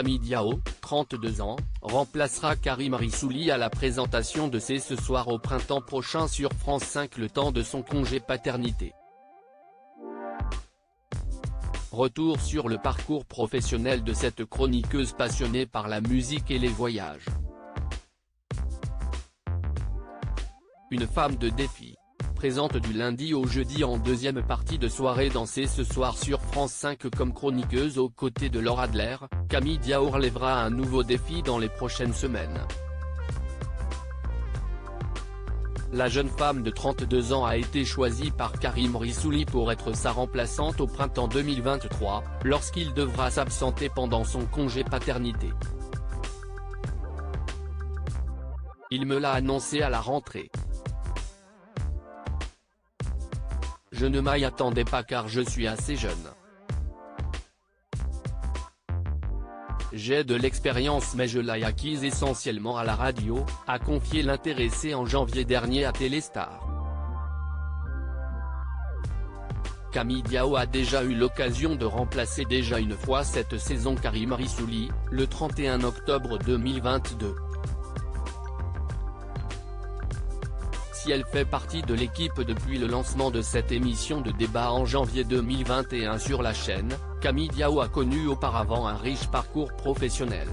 Camille Diao, 32 ans, remplacera Karim Rissouli à la présentation de C'est ce soir au printemps prochain sur France 5 le temps de son congé paternité. Retour sur le parcours professionnel de cette chroniqueuse passionnée par la musique et les voyages. Une femme de défi. Présente du lundi au jeudi en deuxième partie de soirée dans C'est ce soir sur France 5 comme chroniqueuse aux côtés de Laura Adler, Camille Diao relèvera un nouveau défi dans les prochaines semaines. La jeune femme de 32 ans a été choisie par Karim Rissouli pour être sa remplaçante au printemps 2023, lorsqu'il devra s'absenter pendant son congé paternité. Il me l'a annoncé à la rentrée. Je ne m'y attendais pas car je suis assez jeune. J'ai de l'expérience mais je l'ai acquise essentiellement à la radio, a confié l'intéressé en janvier dernier à Téléstar. Camille Diao a déjà eu l'occasion de remplacer une fois cette saison Karim Rissouli, le 31 octobre 2022. Si elle fait partie de l'équipe depuis le lancement de cette émission de débat en janvier 2021 sur la chaîne, Camille Diao a connu auparavant un riche parcours professionnel.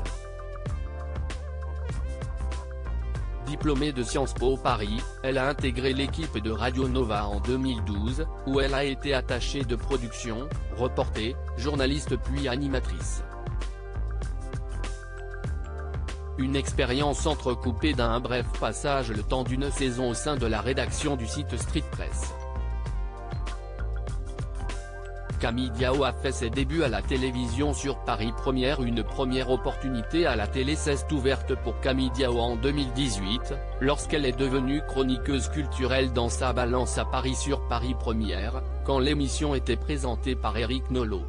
Diplômée de Sciences Po Paris, elle a intégré l'équipe de Radio Nova en 2012, où elle a été attachée de production, reporter, journaliste puis animatrice. Une expérience entrecoupée d'un bref passage le temps d'une saison au sein de la rédaction du site Street Press. Camille Diao a fait ses débuts à la télévision sur Paris Première. Une première opportunité à la télé s'est ouverte pour Camille Diao en 2018, lorsqu'elle est devenue chroniqueuse culturelle dans Sa Balance à Paris sur Paris Première, quand l'émission était présentée par Éric Nolot.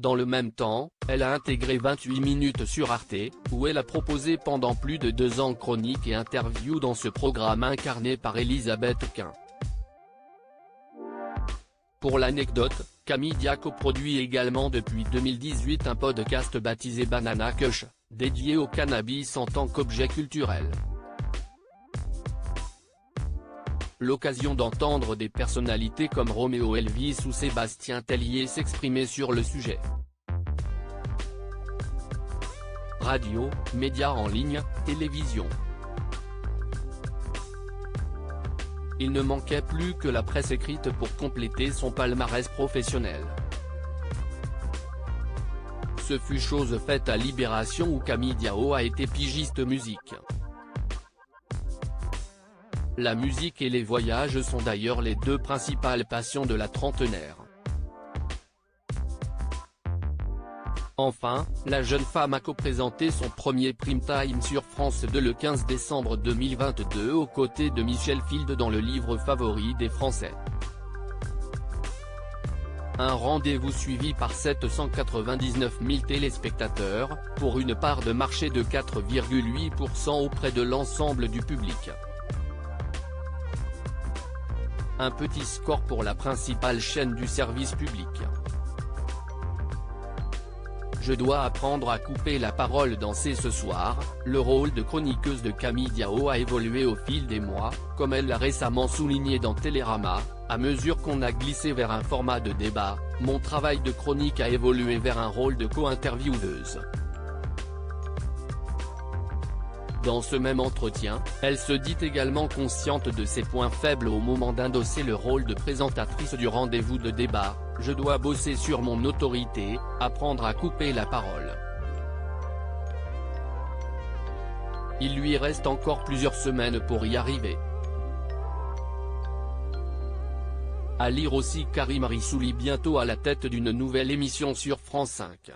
Dans le même temps, elle a intégré 28 minutes sur Arte, où elle a proposé pendant plus de 2 ans chroniques et interviews dans ce programme incarné par Elisabeth Quint. Pour l'anecdote, Camille Diao produit également depuis 2018 un podcast baptisé Banana Kush, dédié au cannabis en tant qu'objet culturel. L'occasion d'entendre des personnalités comme Roméo Elvis ou Sébastien Tellier s'exprimer sur le sujet. Radio, médias en ligne, télévision. Il ne manquait plus que la presse écrite pour compléter son palmarès professionnel. Ce fut chose faite à Libération où Camille Diao a été pigiste musique. La musique et les voyages sont d'ailleurs les deux principales passions de la trentenaire. Enfin, la jeune femme a co-présenté son premier prime time sur France 2 le 15 décembre 2022 aux côtés de Michel Field dans le livre favori des Français. Un rendez-vous suivi par 799 000 téléspectateurs, pour une part de marché de 4,8% auprès de l'ensemble du public. Un petit score pour la principale chaîne du service public. Je dois apprendre à couper la parole dans C'est ce soir. Le rôle de chroniqueuse de Camille Diao a évolué au fil des mois, comme elle l'a récemment souligné dans Télérama. À mesure qu'on a glissé vers un format de débat, mon travail de chronique a évolué vers un rôle de co-intervieweuse. Dans ce même entretien, elle se dit également consciente de ses points faibles au moment d'endosser le rôle de présentatrice du rendez-vous de débat. Je dois bosser sur mon autorité, apprendre à couper la parole. Il lui reste encore plusieurs semaines pour y arriver. À lire aussi Karim Rissouli bientôt à la tête d'une nouvelle émission sur France 5.